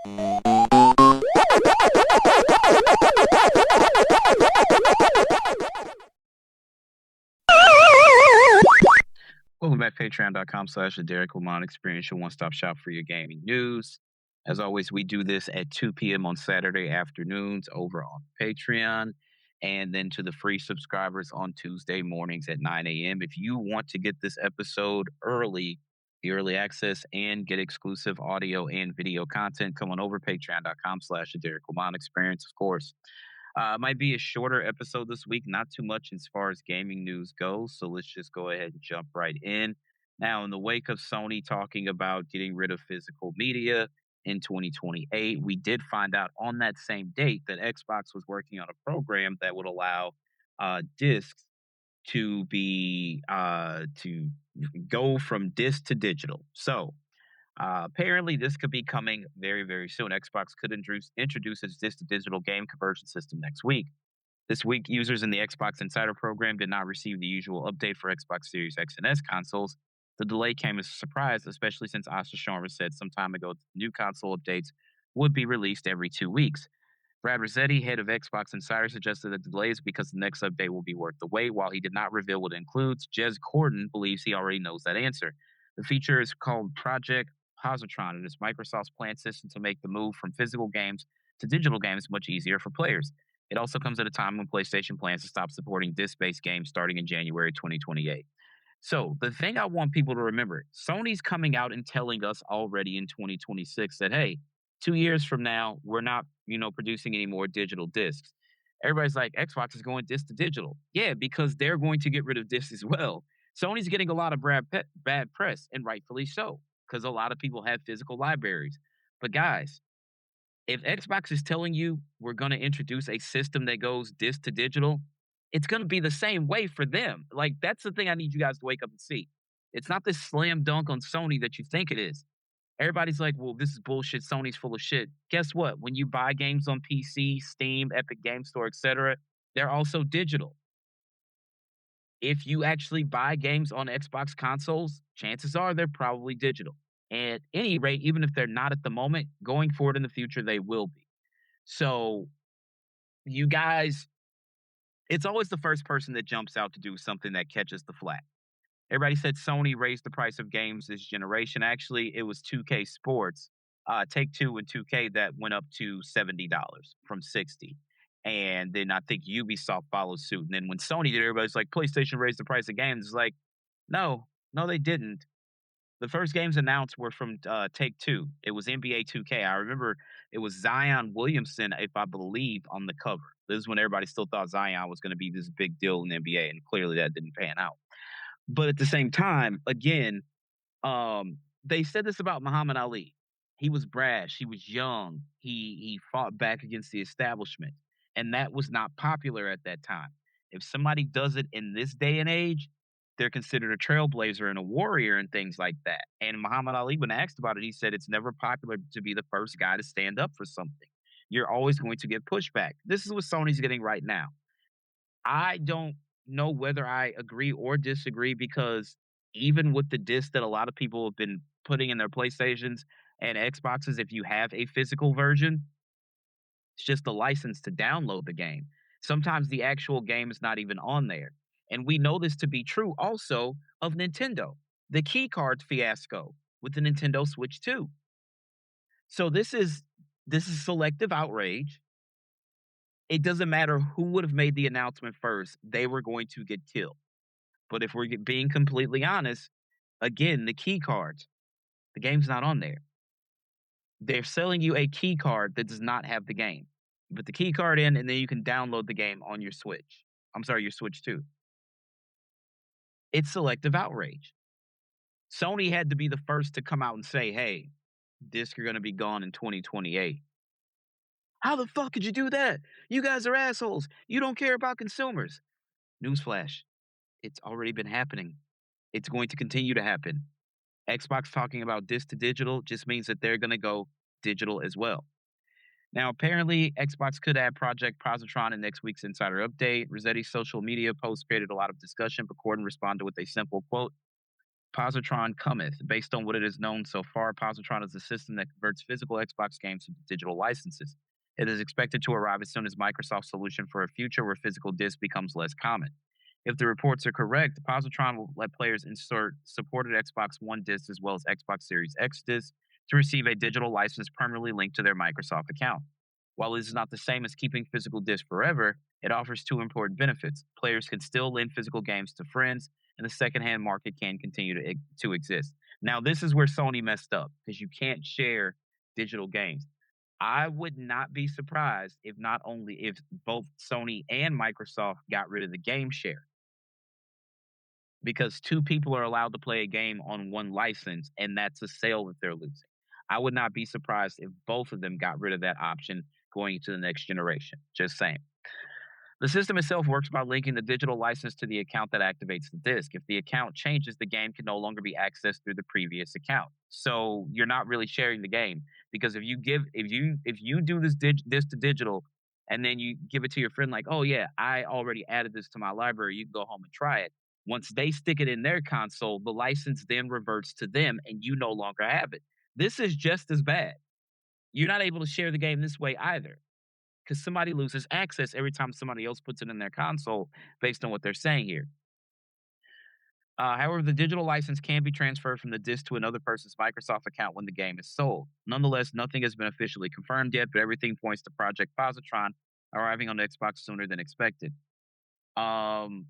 Welcome back, patreon.com/the Derrick Lamon Experience, your one-stop shop for your gaming news. As always, we do this at 2 p.m. on Saturday afternoons over on Patreon, and then to the free subscribers on Tuesday mornings at 9 a.m. If you want to get this episode early, the early access, and get exclusive audio and video content, come on over patreon.com/the Derrick Lamon Experience, of course. Might be a shorter episode this week, not too much as far as gaming news goes. So let's just go ahead and jump right in. Now, in the wake of Sony talking about getting rid of physical media in 2028, we did find out on that same date that Xbox was working on a program that would allow discs to go from disc to digital. So apparently, this could be coming very, very soon. Xbox could introduce its disc to digital game conversion system next week. This week, users in the Xbox Insider program did not receive the usual update for Xbox Series X and S consoles. The delay came as a surprise, especially since Asha Sharma said some time ago that new console updates would be released every 2 weeks. Brad Rossetti, head of Xbox Insider, suggested that the delay is because the next update will be worth the wait. While he did not reveal what it includes, Jez Corden believes he already knows that answer. The feature is called Project Positron, and it's Microsoft's planned system to make the move from physical games to digital games much easier for players. It also comes at a time when PlayStation plans to stop supporting disc-based games starting in January 2028. So the thing I want people to remember, Sony's coming out and telling us already in 2026 that, hey, 2 years from now, we're not, producing any more digital discs. Everybody's like, Xbox is going disc to digital. Yeah, because they're going to get rid of discs as well. Sony's getting a lot of bad press, and rightfully so, because a lot of people have physical libraries. But guys, if Xbox is telling you we're going to introduce a system that goes disc to digital, it's going to be the same way for them. Like, that's the thing I need you guys to wake up and see. It's not this slam dunk on Sony that you think it is. Everybody's like, well, this is bullshit. Sony's full of shit. Guess what? When you buy games on PC, Steam, Epic Game Store, etc., they're also digital. If you actually buy games on Xbox consoles, chances are they're probably digital. At any rate, even if they're not at the moment, going forward in the future, they will be. So, you guys, it's always the first person that jumps out to do something that catches the flack. Everybody said Sony raised the price of games this generation. Actually, it was 2K Sports, Take-Two and 2K that went up to $70 from $60. And then I think Ubisoft followed suit. And then when Sony did, everybody's like, PlayStation raised the price of games. It's like, no, they didn't. The first games announced were from Take-Two. It was NBA 2K. I remember it was Zion Williamson, if I believe, on the cover. This is when everybody still thought Zion was going to be this big deal in the NBA, and clearly that didn't pan out. But at the same time, again, they said this about Muhammad Ali. He was brash. He was young. He fought back against the establishment, and that was not popular at that time. If somebody does it in this day and age, they're considered a trailblazer and a warrior and things like that. And Muhammad Ali, when asked about it, he said it's never popular to be the first guy to stand up for something. You're always going to get pushback. This is what Sony's getting right now. I don't know whether I agree or disagree, because even with the disc that a lot of people have been putting in their PlayStations and Xboxes, if you have a physical version, it's just a license to download the game. Sometimes the actual game is not even on there. And we know this to be true also of Nintendo, the key card fiasco with the Nintendo Switch 2. So this is selective outrage. It doesn't matter who would have made the announcement first, they were going to get killed. But if we're being completely honest, again, the key cards, the game's not on there. They're selling you a key card that does not have the game. You put the key card in, and then you can download the game on your Switch. Your Switch 2. It's selective outrage. Sony had to be the first to come out and say, hey, discs are going to be gone in 2028. How the fuck could you do that? You guys are assholes. You don't care about consumers. Newsflash. It's already been happening. It's going to continue to happen. Xbox talking about disc to digital just means that they're going to go digital as well. Now, apparently, Xbox could add Project Positron in next week's Insider Update. Rossetti's social media post created a lot of discussion, but Corden responded with a simple quote, Positron cometh. Based on what it is known so far, Positron is a system that converts physical Xbox games into digital licenses. It is expected to arrive as soon as Microsoft's solution for a future where physical disc becomes less common. If the reports are correct, Positron will let players insert supported Xbox One discs as well as Xbox Series X discs to receive a digital license permanently linked to their Microsoft account. While it is not the same as keeping physical discs forever, it offers two important benefits. Players can still lend physical games to friends, and the secondhand market can continue to exist. Now, this is where Sony messed up because you can't share digital games. I would not be surprised if not only if both Sony and Microsoft got rid of the game share because two people are allowed to play a game on one license, and that's a sale that they're losing. I would not be surprised if both of them got rid of that option going into the next generation. Just saying. The system itself works by linking the digital license to the account that activates the disk. If the account changes, the game can no longer be accessed through the previous account. So you're not really sharing the game because if you do this to digital and then you give it to your friend like, "Oh yeah, I already added this to my library. You can go home and try it." Once they stick it in their console, the license then reverts to them and you no longer have it. This is just as bad. You're not able to share the game this way either because somebody loses access every time somebody else puts it in their console based on what they're saying here. However, the digital license can be transferred from the disc to another person's Microsoft account when the game is sold. Nonetheless, nothing has been officially confirmed yet, but everything points to Project Positron arriving on Xbox sooner than expected. Um,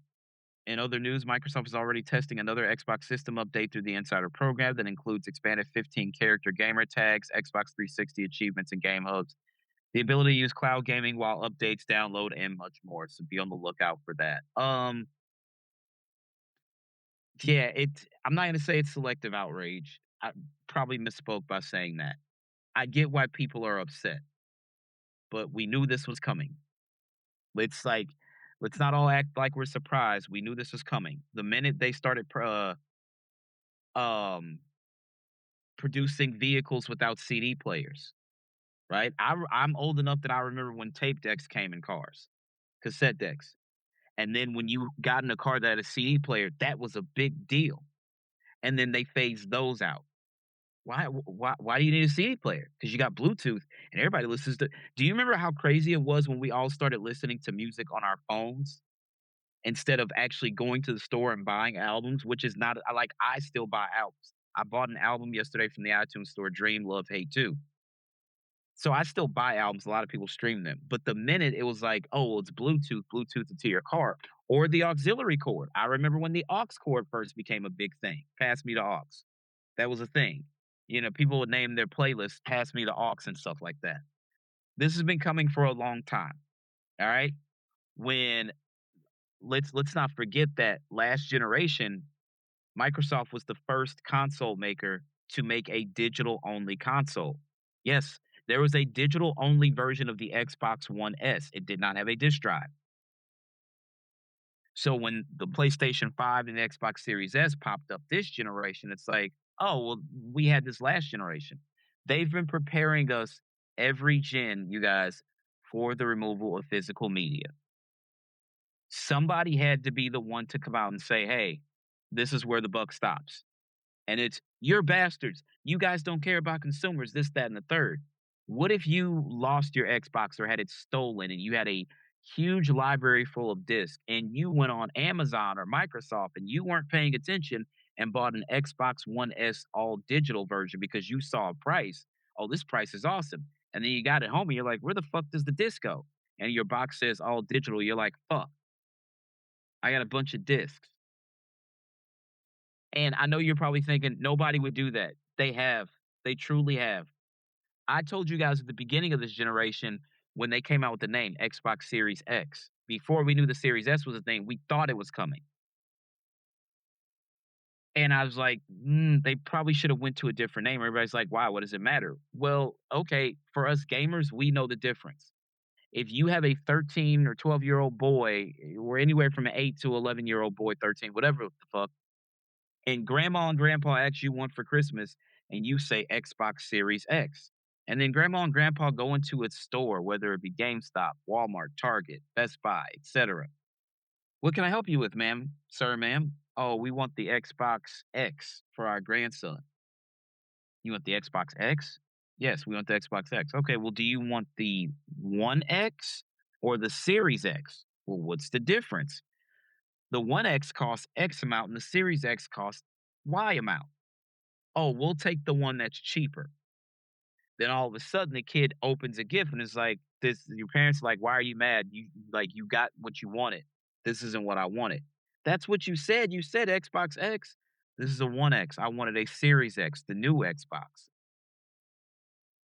in other news, Microsoft is already testing another Xbox system update through the Insider program that includes expanded 15 character gamer tags, Xbox 360 achievements, and game hubs, the ability to use cloud gaming while updates download, and much more. So be on the lookout for that. Yeah, I'm not gonna say it's selective outrage. I probably misspoke by saying that. I get why people are upset, but we knew this was coming. Let's like let's not all act like we're surprised. We knew this was coming. The minute they started um producing vehicles without CD players, right? I'm old enough that I remember when tape decks came in cars, cassette decks. And then when you got in a car that had a CD player, that was a big deal. And then they phased those out. Why do you need a CD player? Because you got Bluetooth and everybody listens to. Do you remember how crazy it was when we all started listening to music on our phones instead of actually going to the store and buying albums? Which is not I still buy albums. I bought an album yesterday from the iTunes store, Dream Love Hate 2. So I still buy albums. A lot of people stream them. But the minute it was like, oh, well, it's Bluetooth into your car, or the auxiliary cord. I remember when the aux cord first became a big thing. Pass me the aux. That was a thing. People would name their playlist "Pass Me the Aux" and stuff like that. This has been coming for a long time. All right. When let's not forget that last generation, Microsoft was the first console maker to make a digital only console. Yes, there was a digital only version of the Xbox One S. It did not have a disk drive. So when the PlayStation 5 and the Xbox Series S popped up this generation, it's like, oh, well, we had this last generation. They've been preparing us every gen, you guys, for the removal of physical media. Somebody had to be the one to come out and say, hey, this is where the buck stops. And it's, you're bastards. You guys don't care about consumers, this, that, and the third. What if you lost your Xbox or had it stolen and you had a huge library full of discs and you went on Amazon or Microsoft and you weren't paying attention and bought an Xbox One S all digital version because you saw a price? Oh, this price is awesome. And then you got it home and you're like, where the fuck does the disc go? And your box says all digital. You're like, fuck, I got a bunch of discs. And I know you're probably thinking nobody would do that. They have. They truly have. I told you guys at the beginning of this generation when they came out with the name Xbox Series X. Before we knew the Series S was a thing, we thought it was coming. And I was like, they probably should have went to a different name. Everybody's like, wow, what does it matter? Well, okay, for us gamers, we know the difference. If you have a 13 or 12-year-old boy, or anywhere from an 8 to 11-year-old boy, 13, whatever the fuck, and grandma and grandpa ask you one for Christmas and you say Xbox Series X. And then grandma and grandpa go into its store, whether it be GameStop, Walmart, Target, Best Buy, etc. What can I help you with, ma'am, sir, ma'am? Oh, we want the Xbox X for our grandson. You want the Xbox X? Yes, we want the Xbox X. Okay, well, do you want the One X or the Series X? Well, what's the difference? The One X costs X amount and the Series X costs Y amount. Oh, we'll take the one that's cheaper. Then all of a sudden the kid opens a gift and it's like, this your parents are like, why are you mad? You got what you wanted. This isn't what I wanted. That's what you said. You said Xbox X. This is a One X. I wanted a Series X, the new Xbox.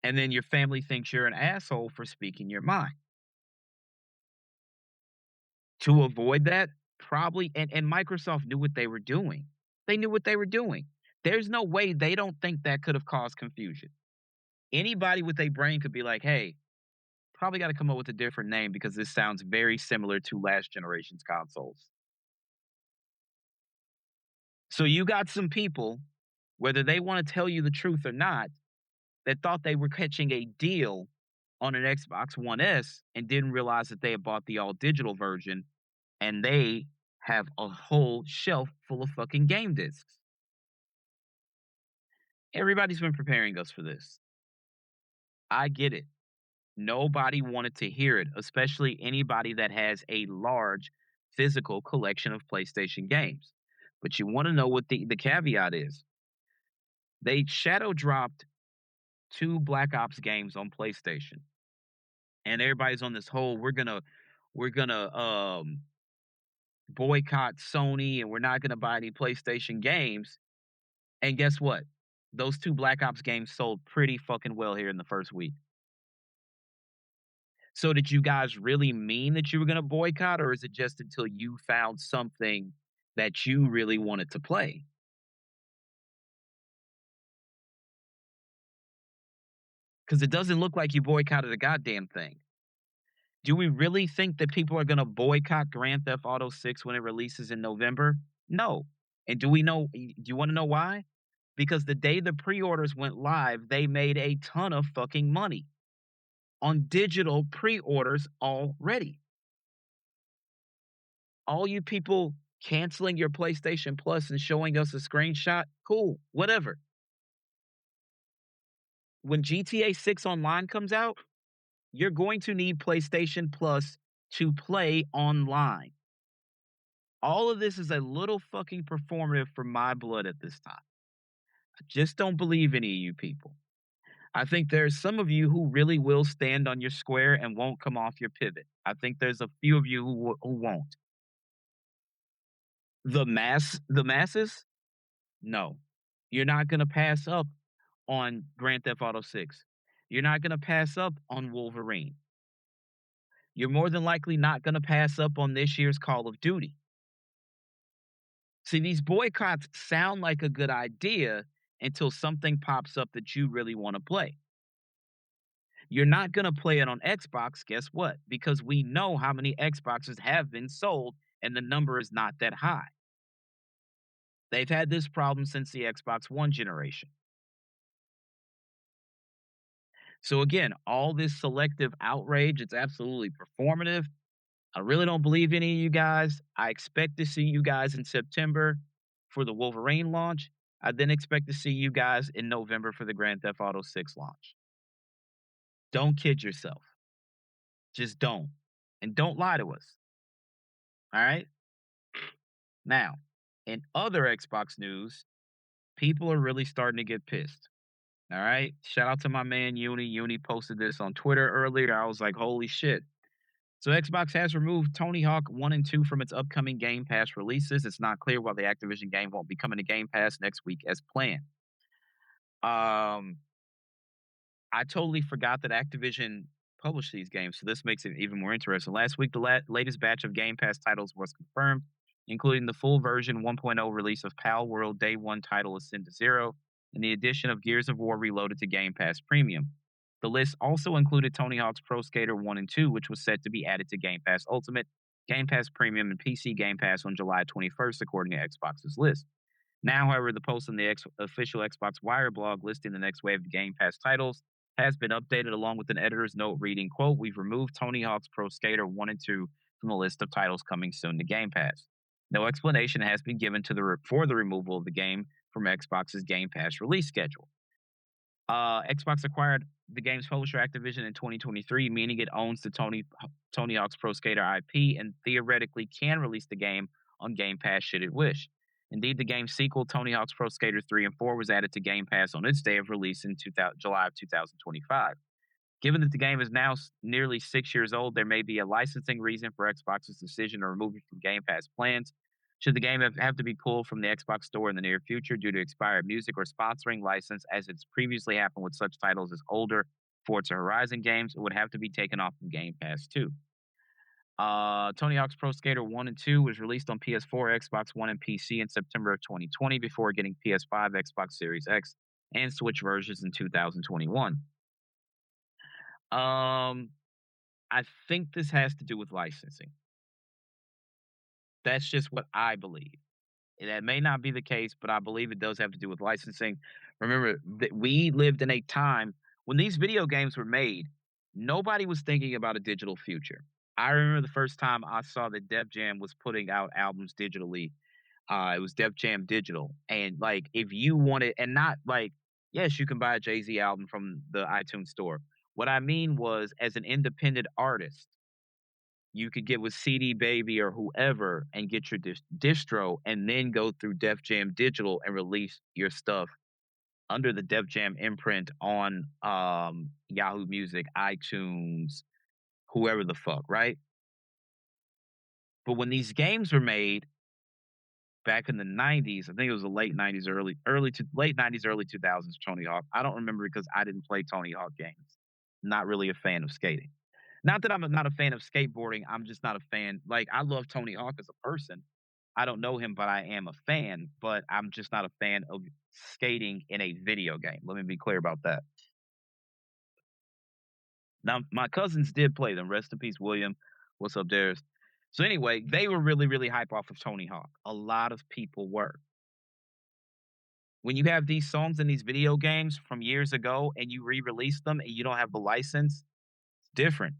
And then your family thinks you're an asshole for speaking your mind. To avoid that, probably and Microsoft knew what they were doing. They knew what they were doing. There's no way they don't think that could have caused confusion. Anybody with a brain could be like, "Hey, probably got to come up with a different name because this sounds very similar to last generation's consoles." So you got some people, whether they want to tell you the truth or not, that thought they were catching a deal on an Xbox One S and didn't realize that they had bought the all digital version and they have a whole shelf full of fucking game discs. Everybody's been preparing us for this. I get it. Nobody wanted to hear it, especially anybody that has a large physical collection of PlayStation games. But you want to know what the caveat is. They shadow dropped two Black Ops games on PlayStation. And everybody's on this whole we're gonna boycott Sony and we're not gonna buy any PlayStation games. And guess what? Those two Black Ops games sold pretty fucking well here in the first week. So did you guys really mean that you were gonna boycott, or is it just until you found something that you really wanted to play? Because it doesn't look like you boycotted a goddamn thing. Do we really think that people are gonna boycott Grand Theft Auto 6 when it releases in November? No. And do you wanna know why? Because the day the pre-orders went live, they made a ton of fucking money on digital pre-orders already. All you people canceling your PlayStation Plus and showing us a screenshot, cool, whatever. When GTA 6 Online comes out, you're going to need PlayStation Plus to play online. All of this is a little fucking performative for my blood at this time. I just don't believe any of you people. I think there's some of you who really will stand on your square and won't come off your pivot. I think there's a few of you who won't. The masses, no. You're not gonna pass up on Grand Theft Auto 6. You're not gonna pass up on Wolverine. You're more than likely not gonna pass up on this year's Call of Duty. See, these boycotts sound like a good idea until something pops up that you really want to play. You're not going to play it on Xbox, guess what? Because we know how many Xboxes have been sold and the number is not that high. They've had this problem since the Xbox One generation. So again, all this selective outrage, it's absolutely performative. I really don't believe any of you guys. I expect to see you guys in September for the Wolverine launch. I then expect to see you guys in November for the Grand Theft Auto 6 launch. Don't kid yourself. Just don't. And don't lie to us. All right? Now, in other Xbox news, people are really starting to get pissed. All right? Shout out to my man Uni. Uni posted this on Twitter earlier. I was like, holy shit. So Xbox has removed Tony Hawk 1 and 2 from its upcoming Game Pass releases. It's not clear why the Activision game won't be coming to Game Pass next week as planned. Um, I totally forgot that Activision published these games, so this makes it even more interesting. Last week, the latest batch of Game Pass titles was confirmed, including the full version 1.0 release of Pal World Day 1 title Ascend to Zero, and the addition of Gears of War Reloaded to Game Pass Premium. The list also included Tony Hawk's Pro Skater 1 and 2, which was set to be added to Game Pass Ultimate, Game Pass Premium, and PC Game Pass on July 21st, according to Xbox's list. Now, however, the post on the official Xbox Wire blog listing the next wave of Game Pass titles has been updated along with an editor's note reading, quote, "We've removed Tony Hawk's Pro Skater 1 and 2 from the list of titles coming soon to Game Pass." No explanation has been given for the removal of the game from Xbox's Game Pass release schedule. Xbox acquired the game's publisher Activision in 2023, meaning it owns the Tony Hawk's Pro Skater IP and theoretically can release the game on Game Pass should it wish. Indeed, the game's sequel, Tony Hawk's Pro Skater 3 and 4, was added to Game Pass on its day of release in July of 2025. Given that the game is now nearly 6 years old, there may be a licensing reason for Xbox's decision to remove it from Game Pass plans. Should the game have to be pulled from the Xbox Store in the near future due to expired music or sponsoring license, as it's previously happened with such titles as older Forza Horizon games, it would have to be taken off of Game Pass too. Tony Hawk's Pro Skater 1 and 2 was released on PS4, Xbox One, and PC in September of 2020 before getting PS5, Xbox Series X, and Switch versions in 2021. I think this has to do with licensing. That's just what I believe. That may not be the case, but I believe it does have to do with licensing. Remember that we lived in a time when these video games were made, nobody was thinking about a digital future. I remember the first time I saw that Def Jam was putting out albums digitally. It was Def Jam Digital. And like, if you wanted, and not like, yes, you can buy a Jay-Z album from the iTunes store. What I mean was, as an independent artist, you could get with CD Baby or whoever and get your distro and then go through Def Jam Digital and release your stuff under the Def Jam imprint on Yahoo Music, iTunes, whoever the fuck, right? But when these games were made back in the 90s, I think it was the late 90s, late 90s, early 2000s, Tony Hawk. I don't remember because I didn't play Tony Hawk games. Not really a fan of skating. Not that I'm not a fan of skateboarding. I'm just not a fan. Like, I love Tony Hawk as a person. I don't know him, but I am a fan. But I'm just not a fan of skating in a video game. Let me be clear about that. Now, my cousins did play them. Rest in peace, William. What's up, Darius? So anyway, they were really, really hype off of Tony Hawk. A lot of people were. When you have these songs in these video games from years ago and you re-release them and you don't have the license, it's different.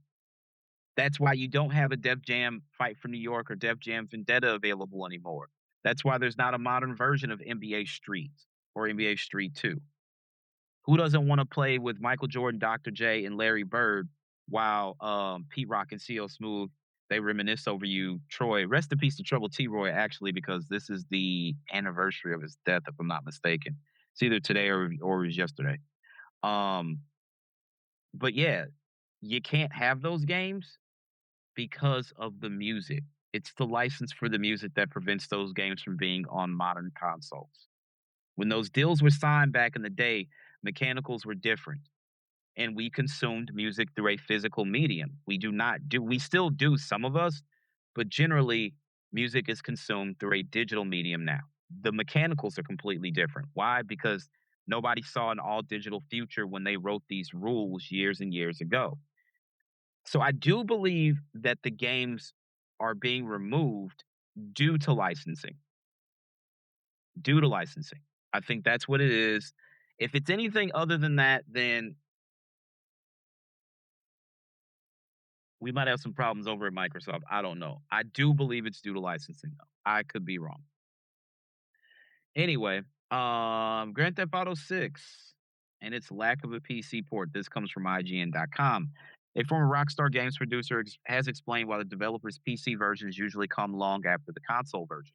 That's why you don't have a Def Jam Fight for New York or Def Jam Vendetta available anymore. That's why there's not a modern version of NBA Street or NBA Street 2. Who doesn't want to play with Michael Jordan, Dr. J, and Larry Bird while Pete Rock and CL Smooth, they reminisce over you, Troy? Rest in peace to Trouble T. Roy, actually, because this is the anniversary of his death, if I'm not mistaken. It's either today or it was yesterday. But yeah, you can't have those games because of the music. It's the license for the music that prevents those games from being on modern consoles. When those deals were signed back in the day, mechanicals were different. And we consumed music through a physical medium. We still do, some of us, but generally music is consumed through a digital medium now. The mechanicals are completely different. Why? Because nobody saw an all digital future when they wrote these rules years and years ago. So I do believe that the games are being removed due to licensing. Due to licensing. I think that's what it is. If it's anything other than that, then we might have some problems over at Microsoft. I don't know. I do believe it's due to licensing, though. I could be wrong. Anyway, Grand Theft Auto 6 and its lack of a PC port. This comes from IGN.com. A former Rockstar Games producer has explained why the developer's PC versions usually come long after the console version.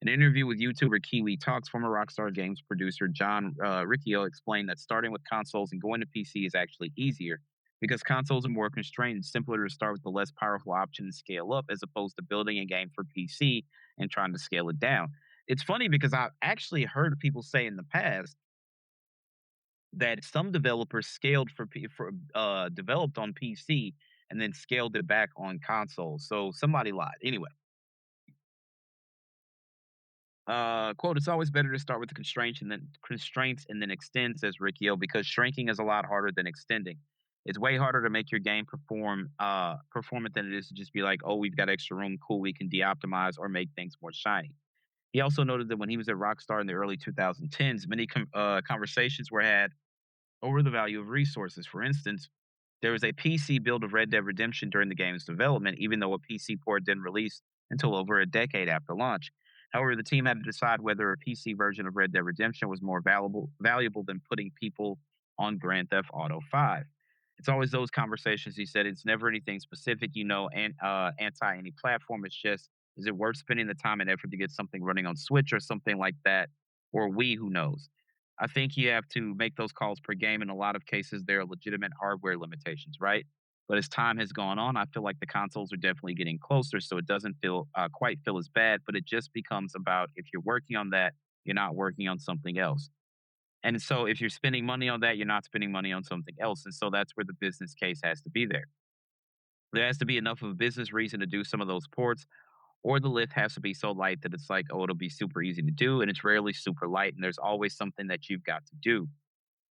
In an interview with YouTuber Kiwi Talks, former Rockstar Games producer John Riccio explained that starting with consoles and going to PC is actually easier because consoles are more constrained. It's simpler to start with the less powerful option and scale up as opposed to building a game for PC and trying to scale it down. It's funny because I've actually heard people say in the past that some developers developed on PC and then scaled it back on console. So somebody lied. Anyway, quote, it's always better to start with the constraints and then extend, says Riccio, because shrinking is a lot harder than extending. It's way harder to make your game performant than it is to just be like, oh, we've got extra room, cool, we can de-optimize or make things more shiny. He also noted that when he was at Rockstar in the early 2010s, many conversations were had over the value of resources. For instance, there was a PC build of Red Dead Redemption during the game's development, even though a PC port didn't release until over a decade after launch. However, the team had to decide whether a PC version of Red Dead Redemption was more valuable than putting people on Grand Theft Auto 5. It's always those conversations. He said it's never anything specific, and anti any platform. It's just, is it worth spending the time and effort to get something running on Switch or something like that, or Wii? Who knows? I think you have to make those calls per game. In a lot of cases, there are legitimate hardware limitations, right? But as time has gone on, I feel like the consoles are definitely getting closer, so it doesn't quite feel as bad. But it just becomes about, if you're working on that, you're not working on something else. And so if you're spending money on that, you're not spending money on something else. And so that's where the business case has to be there. There has to be enough of a business reason to do some of those ports, or the lift has to be so light that it's like, oh, it'll be super easy to do. And it's rarely super light. And there's always something that you've got to do.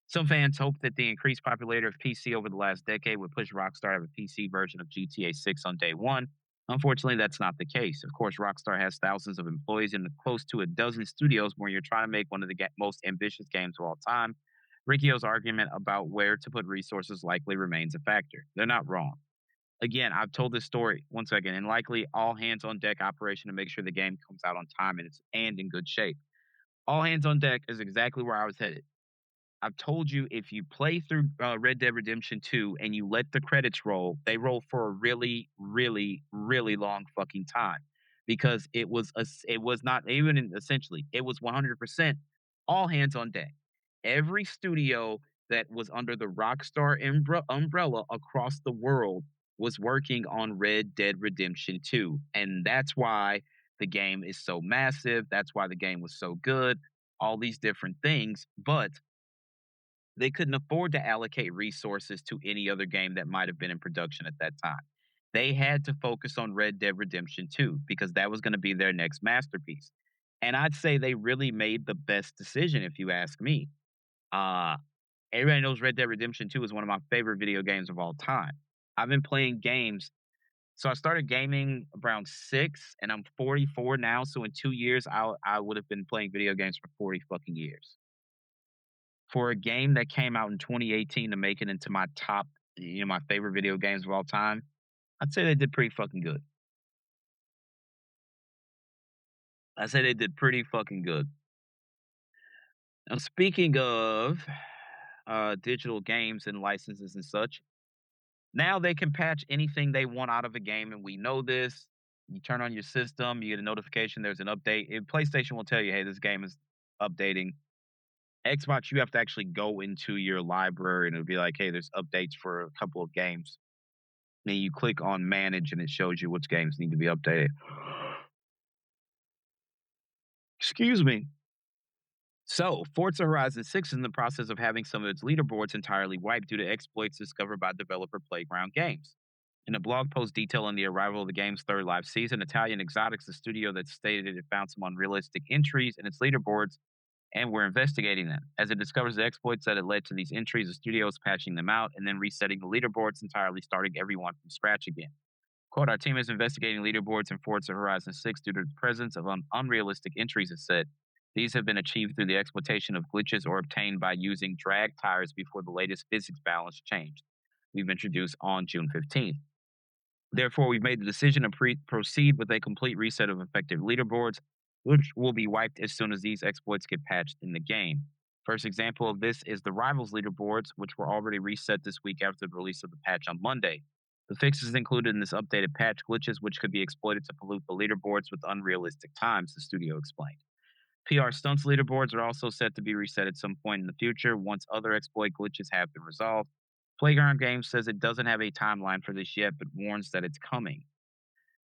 Some fans hope that the increased popularity of PC over the last decade would push Rockstar to have a PC version of GTA 6 on day one. Unfortunately, that's not the case. Of course, Rockstar has thousands of employees and close to a dozen studios where you're trying to make one of the most ambitious games of all time. Ricchio's argument about where to put resources likely remains a factor. They're not wrong. Again, I've told this story once again, and likely all hands on deck operation to make sure the game comes out on time and in good shape. All hands on deck is exactly where I was headed. I've told you, if you play through Red Dead Redemption 2 and you let the credits roll, they roll for a really, really, really long fucking time, because it was not even essentially, it was 100% all hands on deck. Every studio that was under the Rockstar umbrella across the world was working on Red Dead Redemption 2, and that's why the game is so massive. That's why the game was so good. All these different things, but they couldn't afford to allocate resources to any other game that might have been in production at that time. They had to focus on Red Dead Redemption 2 because that was going to be their next masterpiece. And I'd say they really made the best decision, if you ask me. Uh, Everybody knows Red Dead Redemption 2 is one of my favorite video games of all time. I've been playing games. So I started gaming around 6, and I'm 44 now. So in 2 years, I would have been playing video games for 40 fucking years. For a game that came out in 2018 to make it into my top, my favorite video games of all time, I'd say they did pretty fucking good. I say they did pretty fucking good. Now, speaking of digital games and licenses and such, now they can patch anything they want out of a game, and we know this. You turn on your system, you get a notification, there's an update. PlayStation will tell you, hey, this game is updating. Xbox, you have to actually go into your library and it'll be like, hey, there's updates for a couple of games. Then you click on manage and it shows you which games need to be updated. Excuse me. So, Forza Horizon 6 is in the process of having some of its leaderboards entirely wiped due to exploits discovered by developer Playground Games. In a blog post detailing the arrival of the game's third live season, Italian Exotics, the studio that stated it found some unrealistic entries in its leaderboards, and we're investigating them. As it discovers the exploits that had led to these entries, the studio is patching them out and then resetting the leaderboards entirely, starting everyone from scratch again. Quote, our team is investigating leaderboards in Forza Horizon 6 due to the presence of unrealistic entries, it said. These have been achieved through the exploitation of glitches or obtained by using drag tires before the latest physics balance changed. We've introduced on June 15th. Therefore, we've made the decision to proceed with a complete reset of effective leaderboards, which will be wiped as soon as these exploits get patched in the game. First example of this is the Rivals leaderboards, which were already reset this week after the release of the patch on Monday. The fixes included in this updated patch glitches, which could be exploited to pollute the leaderboards with unrealistic times, the studio explained. PR stunts leaderboards are also set to be reset at some point in the future once other exploit glitches have been resolved. Playground Games says it doesn't have a timeline for this yet, but warns that it's coming.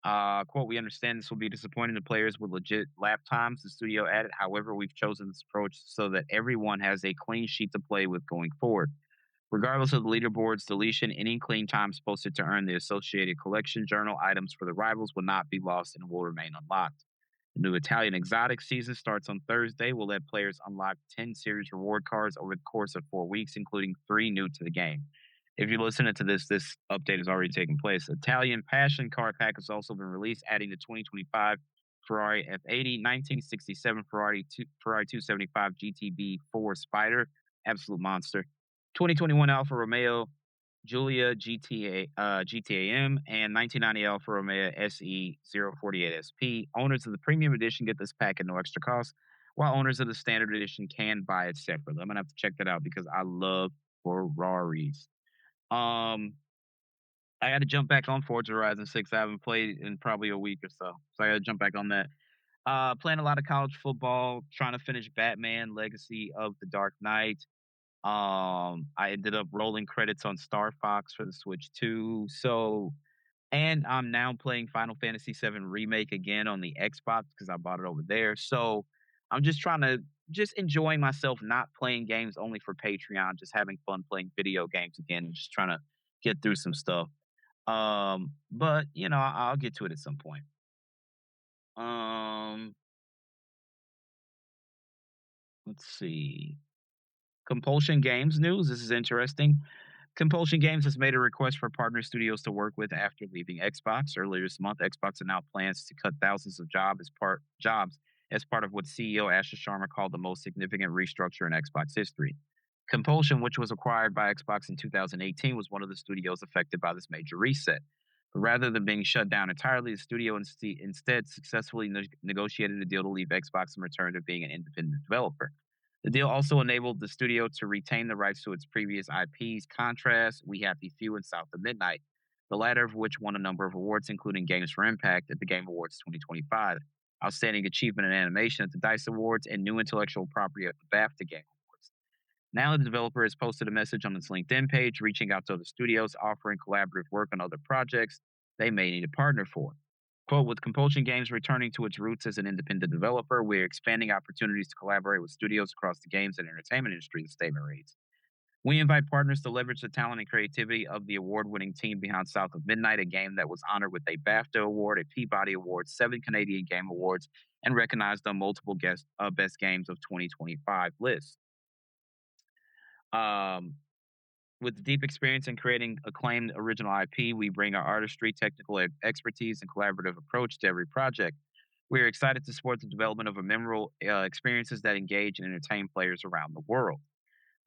Quote, we understand this will be disappointing to players with legit lap times, the studio added. However, we've chosen this approach so that everyone has a clean sheet to play with going forward. Regardless of the leaderboard's deletion, any clean times posted to earn the associated collection journal items for the Rivals will not be lost and will remain unlocked. The new Italian Exotic season starts on Thursday. Will let players unlock 10 series reward cards over the course of 4 weeks, including 3 new to the game. If you're listening to this update has already taken place. Italian Passion card pack has also been released, adding the 2025 Ferrari F80, 1967 Ferrari 275 GTB 4 Spider, absolute monster, 2021 Alfa Romeo Julia GTAM, and 1990 Alfa Romeo SE 048SP. Owners of the premium edition get this pack at no extra cost, while owners of the standard edition can buy it separately. I'm gonna have to check that out because I love Ferraris. Um, I got to jump back on Forza Horizon 6. I haven't played in probably a week or so I got to jump back on that. Playing a lot of college football, trying to finish Batman Legacy of the Dark Knight. I ended up rolling credits on Star Fox for the Switch too. And I'm now playing Final Fantasy VII Remake again on the Xbox because I bought it over there. So I'm just trying to just enjoying myself, not playing games only for Patreon, just having fun playing video games again, and just trying to get through some stuff. But I'll get to it at some point. Um, let's see. Compulsion Games news. This is interesting. Compulsion Games has made a request for partner studios to work with after leaving Xbox. Earlier this month, Xbox announced plans to cut thousands of jobs as part of what CEO Asher Sharma called the most significant restructure in Xbox history. Compulsion, which was acquired by Xbox in 2018, was one of the studios affected by this major reset. But rather than being shut down entirely, the studio instead successfully negotiated a deal to leave Xbox and return to being an independent developer. The deal also enabled the studio to retain the rights to its previous IPs, Contrast, We Happy Few, and South of Midnight, the latter of which won a number of awards, including Games for Impact at the Game Awards 2025, Outstanding Achievement in Animation at the DICE Awards, and New Intellectual Property at the BAFTA Game Awards. Now the developer has posted a message on its LinkedIn page reaching out to other studios offering collaborative work on other projects they may need a partner for. Quote, with Compulsion Games returning to its roots as an independent developer, we're expanding opportunities to collaborate with studios across the games and entertainment industry, the statement reads. We invite partners to leverage the talent and creativity of the award winning team behind South of Midnight, a game that was honored with a BAFTA Award, a Peabody Award, 7 Canadian Game Awards, and recognized on multiple best games of 2025 lists. Um, with deep experience in creating acclaimed original IP, we bring our artistry, technical expertise, and collaborative approach to every project. We are excited to support the development of a memorable experiences that engage and entertain players around the world.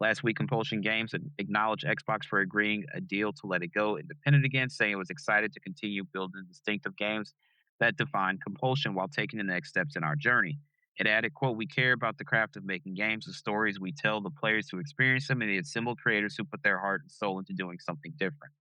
Last week, Compulsion Games acknowledged Xbox for agreeing a deal to let it go independent again, saying it was excited to continue building distinctive games that define Compulsion while taking the next steps in our journey. It added, quote, we care about the craft of making games, the stories we tell the players who experience them, and the assembled creators who put their heart and soul into doing something different.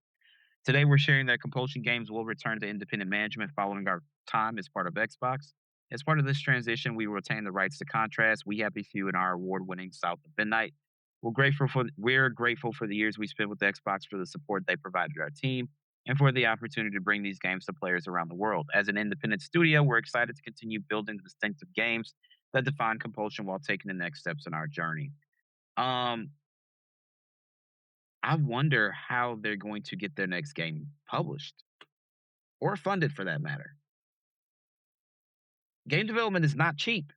Today, we're sharing that Compulsion Games will return to independent management following our time as part of Xbox. As part of this transition, we will retain the rights to Contrast, We Happy Few, and our award-winning South of Midnight. We're grateful for the years we spent with Xbox, for the support they provided our team, and for the opportunity to bring these games to players around the world. As an independent studio, we're excited to continue building distinctive games that define Compulsion while taking the next steps in our journey. Um, I wonder how they're going to get their next game published or funded for that matter. Game development is not cheap.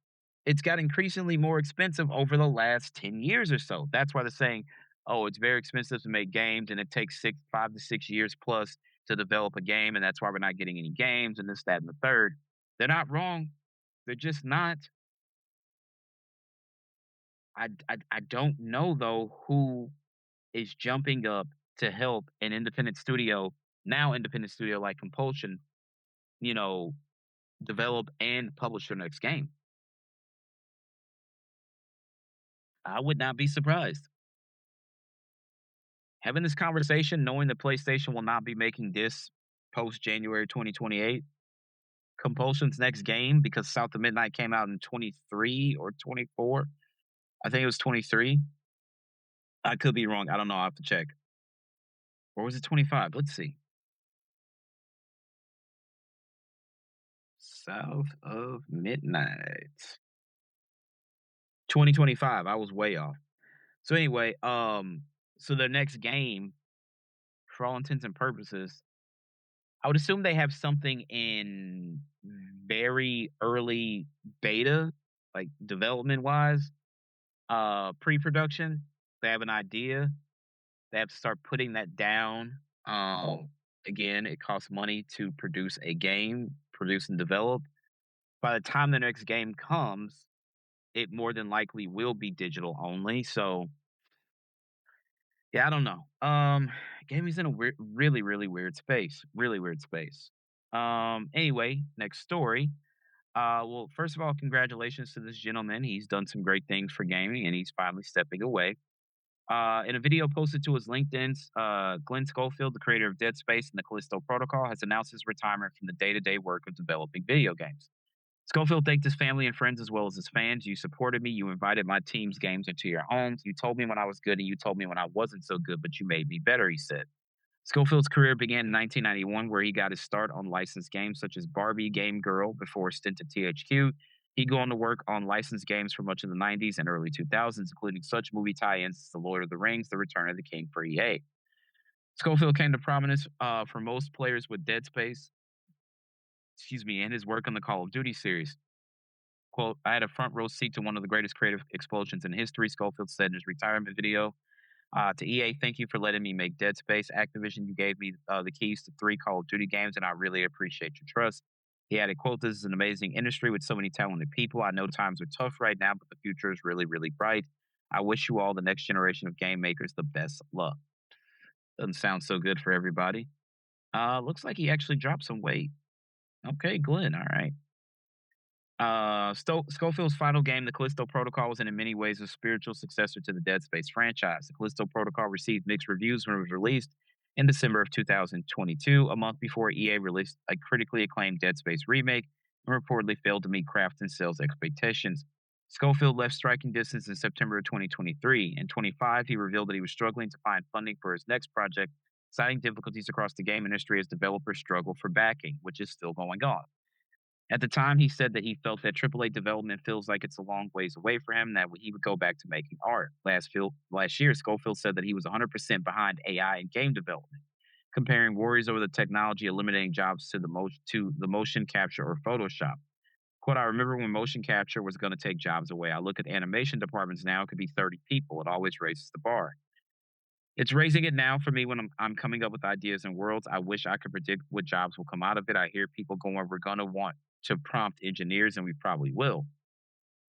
It's got increasingly more expensive over the last 10 years or so. That's why they're saying, oh, it's very expensive to make games and it takes 5 to 6 years plus to develop a game. And that's why we're not getting any games and this, that, and the third. They're not wrong. They're just not. I don't know, though, who is jumping up to help an independent studio like Compulsion, you know, develop and publish their next game. I would not be surprised. Having this conversation, knowing that PlayStation will not be making this post January 2028, Compulsion's next game, because South of Midnight came out in 23 or 24. I think it was 23. I could be wrong. I don't know. I'll have to check. Or was it 25? Let's see. South of Midnight. 2025. I was way off. So anyway, so their next game, for all intents and purposes, I would assume they have something in very early beta, like development wise, pre-production. They have an idea. They have to start putting that down. Again, it costs money to produce a game, produce and develop. By the time the next game comes, it more than likely will be digital only. So Yeah, I don't know. Gaming's in a weird, really, really weird space. Really weird space. Anyway, next story. Well, first of all, congratulations to this gentleman. He's done some great things for gaming, and he's finally stepping away. In a video posted to his LinkedIn, Glenn Schofield, the creator of Dead Space and the Callisto Protocol, has announced his retirement from the day-to-day work of developing video games. Schofield thanked his family and friends as well as his fans. You supported me. You invited my team's games into your homes. You told me when I was good and you told me when I wasn't so good, but you made me better, he said. Schofield's career began in 1991, where he got his start on licensed games such as Barbie Game Girl before a stint at THQ. He'd go on to work on licensed games for much of the 90s and early 2000s, including such movie tie ins as The Lord of the Rings, The Return of the King for EA. Schofield came to prominence for most players with Dead Space, and his work on the Call of Duty series. Quote, I had a front row seat to one of the greatest creative explosions in history, Schofield said in his retirement video. To EA, thank you for letting me make Dead Space. Activision, you gave me the keys to 3 Call of Duty games, and I really appreciate your trust. He added, quote, this is an amazing industry with so many talented people. I know times are tough right now, but the future is really, really bright. I wish you all, the next generation of game makers, the best of luck. Doesn't sound so good for everybody. Looks like he actually dropped some weight. Okay, Glenn, all right. Schofield's final game, The Callisto Protocol, was in many ways a spiritual successor to the Dead Space franchise. The Callisto Protocol received mixed reviews when it was released in December of 2022, a month before EA released a critically acclaimed Dead Space remake and reportedly failed to meet craft and sales expectations. Schofield left striking distance in September of 2023. In 25, he revealed that he was struggling to find funding for his next project, citing difficulties across the game industry as developers struggle for backing, which is still going on. At the time, he said that he felt that AAA development feels like it's a long ways away for him, that he would go back to making art. Last year, Schofield said that he was 100% behind AI and game development, comparing worries over the technology eliminating jobs to the motion capture or Photoshop. Quote, I remember when motion capture was going to take jobs away. I look at animation departments now, it could be 30 people. It always raises the bar. It's raising it now for me when I'm coming up with ideas and worlds. I wish I could predict what jobs will come out of it. I hear people going, we're going to want to prompt engineers, and we probably will.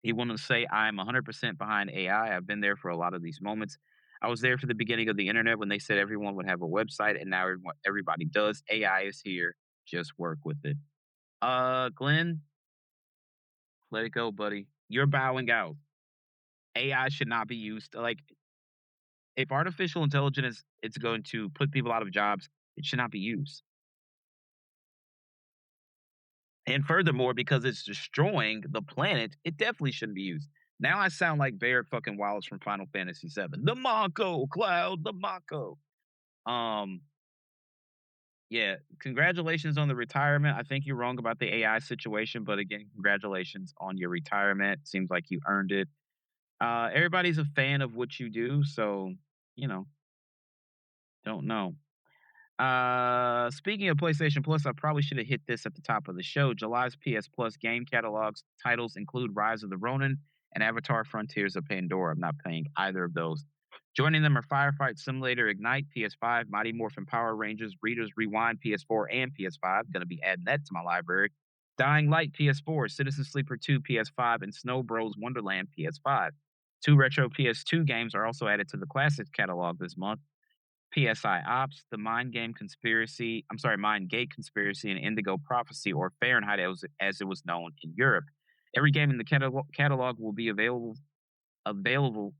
He wanted to say, I'm 100% behind AI. I've been there for a lot of these moments. I was there for the beginning of the internet when they said everyone would have a website, and now everybody does. AI is here. Just work with it. Glenn, let it go, buddy. You're bowing out. AI should not be used. Like, if artificial intelligence it's going to put people out of jobs, it should not be used. And furthermore, because it's destroying the planet, it definitely shouldn't be used. Now I sound like Bear fucking Wallace from Final Fantasy VII. The Mako Cloud, the Mako. Um, yeah, congratulations on the retirement. I think you're wrong about the AI situation, but again, congratulations on your retirement. Seems like you earned it. Everybody's a fan of what you do, so you know, don't know. Speaking of PlayStation Plus, I probably should have hit this at the top of the show. July's PS Plus game catalogs titles include Rise of the Ronin and Avatar Frontiers of Pandora. I'm not playing either of those. Joining them are Firefight Simulator Ignite PS5, Mighty Morphin Power Rangers, Readers Rewind PS4 and PS5. Going to be adding that to my library. Dying Light PS4, Citizen Sleeper 2 PS5, and Snow Bros Wonderland PS5. 2 retro PS2 games are also added to the Classics catalog this month. PSI Ops, the Mind Gate Conspiracy, and Indigo Prophecy, or Fahrenheit as it was known in Europe. Every game in the catalog will be available available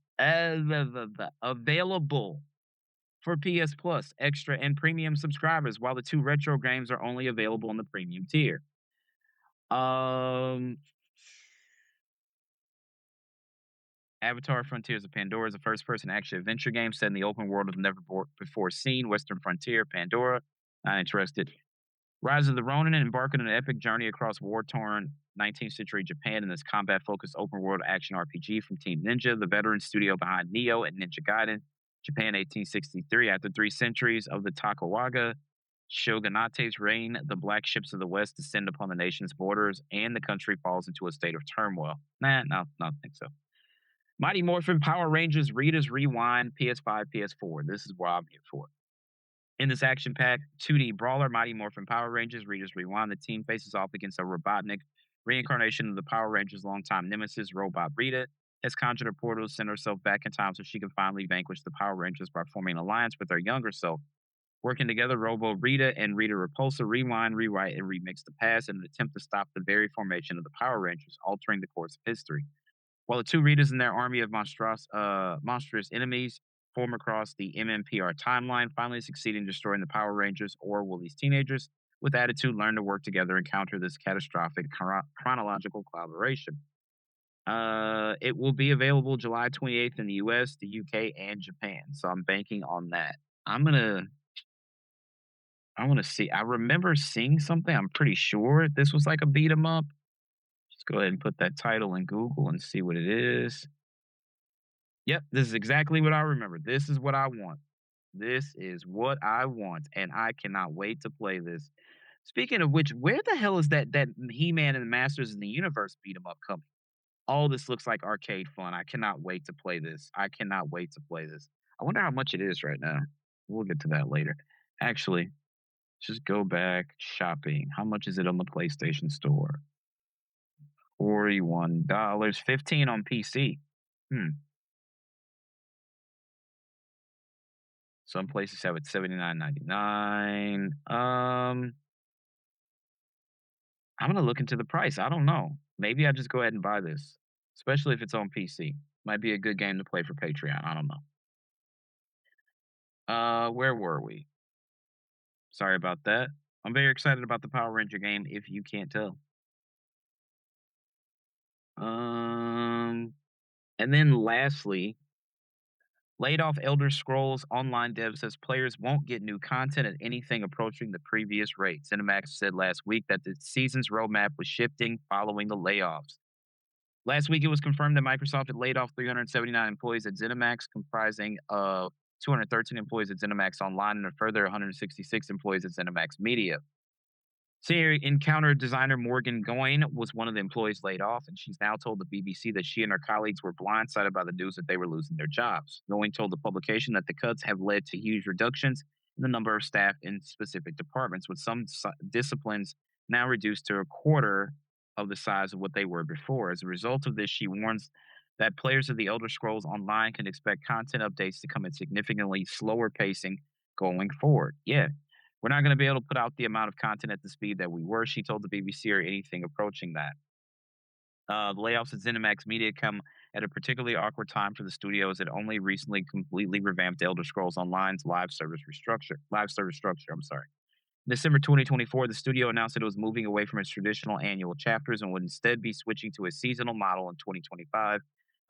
for PS Plus, Extra, and Premium subscribers, while the 2 retro games are only available on the Premium tier. Um, Avatar Frontiers of Pandora is a first-person action adventure game set in the open world of never before seen Western frontier Pandora. Not interested. Rise of the Ronin embark on an epic journey across war-torn 19th century Japan in this combat-focused open-world action RPG from Team Ninja, the veteran studio behind Neo and Ninja Gaiden. Japan 1863. After 3 centuries of the Tokugawa shogunate's reign, the black ships of the West descend upon the nation's borders, and the country falls into a state of turmoil. No, don't think so. Mighty Morphin Power Rangers Readers Rewind PS5, PS4. This is what I'm here for. In this action-packed 2D brawler, Mighty Morphin Power Rangers Readers Rewind, the team faces off against a Robotnik reincarnation of the Power Rangers' longtime nemesis, Robot Rita. has conjured a portal to send herself back in time so she can finally vanquish the Power Rangers by forming an alliance with her younger self. Working together, Robo Rita and Rita Repulsa rewind, rewrite, and remix the past in an attempt to stop the very formation of the Power Rangers, altering the course of history. While the two Ritas and their army of monstrous enemies form across the MMPR timeline, finally succeeding in destroying the Power Rangers, or will these teenagers with attitude learn to work together and counter this catastrophic chronological collaboration? It will be available July 28th in the US, the UK, and Japan. So I'm banking on that. I'm gonna I wanna see. I remember seeing something. I'm pretty sure this was like a beat 'em up. Just go ahead and put that title in Google and see what it is. Yep, this is exactly what I remember. This is what I want. This is what I want, and I cannot wait to play this. Speaking of which, where the hell is that He-Man and the Masters in the Universe beat 'em up coming? All this looks like arcade fun. I cannot wait to play this. I cannot wait to play this. I wonder how much it is right now. We'll get to that later. Actually, just go back shopping. How much is it on the PlayStation Store? $41, 15 on PC. Hmm. Some places have it 79.99. I'm gonna look into the price. I don't know. Maybe I just go ahead and buy this, especially if it's on PC. Might be a good game to play for Patreon. I don't know. Where were we? Sorry about that. I'm very excited about the Power Ranger game. If you can't tell. Um, and then lastly, laid off Elder Scrolls Online dev says players won't get new content at anything approaching the previous rate. Cinemax said last week that the season's roadmap was shifting following the layoffs. Last week, it was confirmed that Microsoft had laid off 379 employees at ZeniMax, comprising of 213 employees at ZeniMax Online and a further 166 employees at ZeniMax Media. Senior Encounter designer Morgan Goyne was one of the employees laid off, and she's now told the BBC that she and her colleagues were blindsided by the news that they were losing their jobs. Goyne told the publication that the cuts have led to huge reductions in the number of staff in specific departments, with some disciplines now reduced to a quarter of the size of what they were before. As a result of this, she warns that players of the Elder Scrolls Online can expect content updates to come at significantly slower pacing going forward. Yeah, we're not going to be able to put out the amount of content at the speed that we were, she told the BBC, or anything approaching that. The layoffs at ZeniMax Media come at a particularly awkward time for the studio as it only recently completely revamped Elder Scrolls Online's live service structure. I'm sorry. In December 2024, the studio announced that it was moving away from its traditional annual chapters and would instead be switching to a seasonal model in 2025,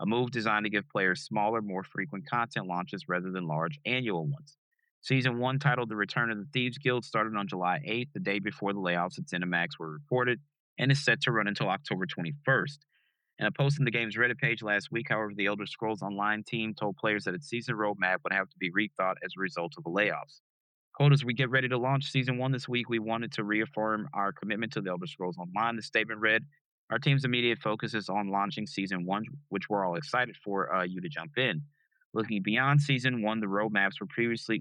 a move designed to give players smaller, more frequent content launches rather than large annual ones. Season 1, titled The Return of the Thieves Guild, started on July 8th, the day before the layoffs at ZeniMax were reported, and is set to run until October 21st. In a post on the game's Reddit page last week, however, the Elder Scrolls Online team told players that its season roadmap would have to be rethought as a result of the layoffs. Quote, as we get ready to launch season 1 this week, we wanted to reaffirm our commitment to the Elder Scrolls Online. The statement read, our team's immediate focus is on launching season 1, which we're all excited for you to jump in. Looking beyond season 1, the roadmaps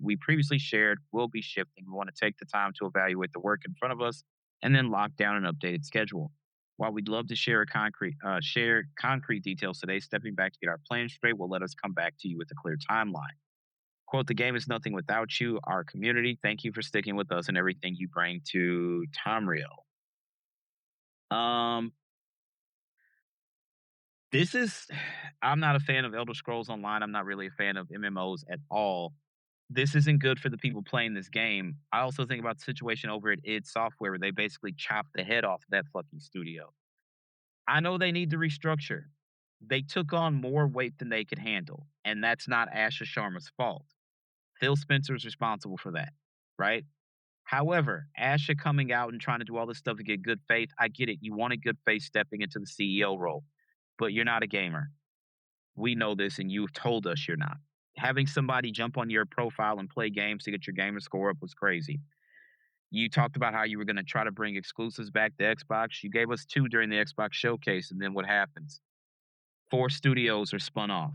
we previously shared will be shifting. We want to take the time to evaluate the work in front of us and then lock down an updated schedule. While we'd love to share concrete details today, stepping back to get our plans straight will let us come back to you with a clear timeline. Quote, the game is nothing without you, our community. Thank you for sticking with us and everything you bring to Tamriel. Um, this is, I'm not a fan of Elder Scrolls Online. I'm not really a fan of MMOs at all. This isn't good for the people playing this game. I also think about the situation over at id Software where they basically chopped the head off that fucking studio. I know they need to restructure. They took on more weight than they could handle, and that's not Asha Sharma's fault. Phil Spencer's responsible for that, right? However, Asha coming out and trying to do all this stuff to get good faith, I get it. You wanted good faith stepping into the CEO role, but you're not a gamer. We know this, and you've told us you're not. Having somebody jump on your profile and play games to get your gamer score up was crazy. You talked about how you were going to try to bring exclusives back to Xbox. You gave us two during the Xbox showcase, and then what happens? 4 studios are spun off.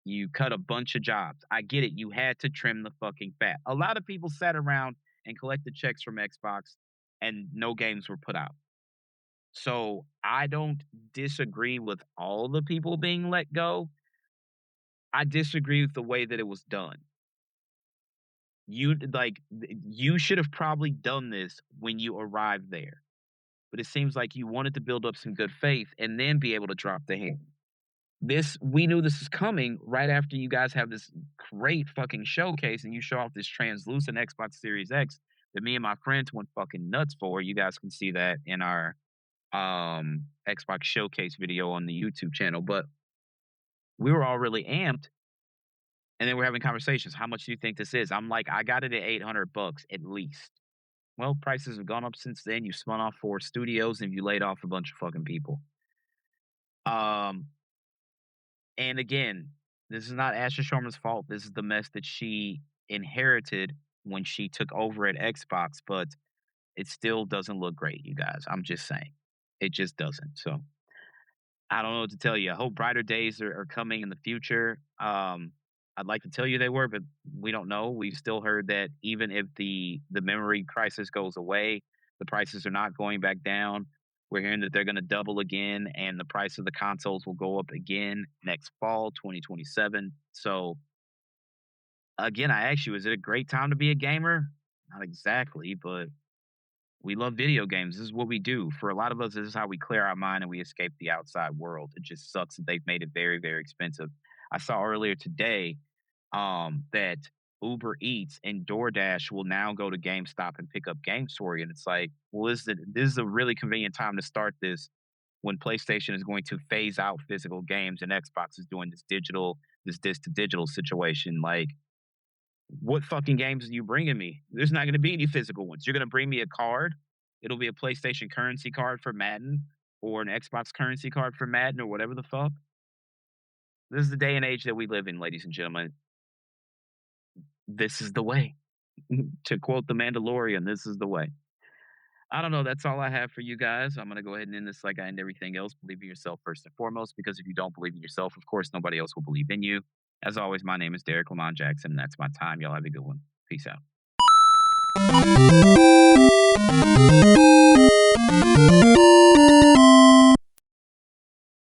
You cut a bunch of jobs. I get it. You had to trim the fucking fat. A lot of people sat around and collected checks from Xbox and no games were put out. So I don't disagree with all the people being let go. I disagree with the way that it was done. You should have probably done this when you arrived there. But it seems like you wanted to build up some good faith and then be able to drop the hammer. This we knew this is coming right after you guys have this great fucking showcase and you show off this translucent Xbox Series X that me and my friends went fucking nuts for. You guys can see that in our Xbox showcase video on the YouTube channel. But we were all really amped and then we're having conversations. How much do you think this is? I'm like, I got it at $800 at least. Well, prices have gone up since then. You spun off 4 studios and you laid off a bunch of fucking people. Um, and again, this is not Ashley Sharma's fault. This is the mess that she inherited when she took over at Xbox, but it still doesn't look great, you guys. I'm just saying. It just doesn't. So I don't know what to tell you. I hope brighter days are coming in the future. I'd like to tell you they were, but we don't know. We've still heard that even if the memory crisis goes away, the prices are not going back down. We're hearing that they're going to double again, and the price of the consoles will go up again next fall, 2027. So again, I ask you, is it a great time to be a gamer? Not exactly, but we love video games. This is what we do. For a lot of us, this is how we clear our mind and we escape the outside world. It just sucks that they've made it very, very expensive. I saw earlier today that Uber Eats and DoorDash will now go to GameStop and pick up games for you. And it's like, well, this is a really convenient time to start this when PlayStation is going to phase out physical games and Xbox is doing this disc to digital situation. Like, what fucking games are you bringing me? There's not going to be any physical ones. You're going to bring me a card. It'll be a PlayStation currency card for Madden or an Xbox currency card for Madden or whatever the fuck. This is the day and age that we live in, ladies and gentlemen. This is the way. To quote The Mandalorian, this is the way. I don't know. That's all I have for you guys. I'm going to go ahead and end this like I end everything else. Believe in yourself first and foremost, because if you don't believe in yourself, of course, nobody else will believe in you. As always, my name is Derrick Lamon Jackson, and that's my time. Y'all have a good one. Peace out.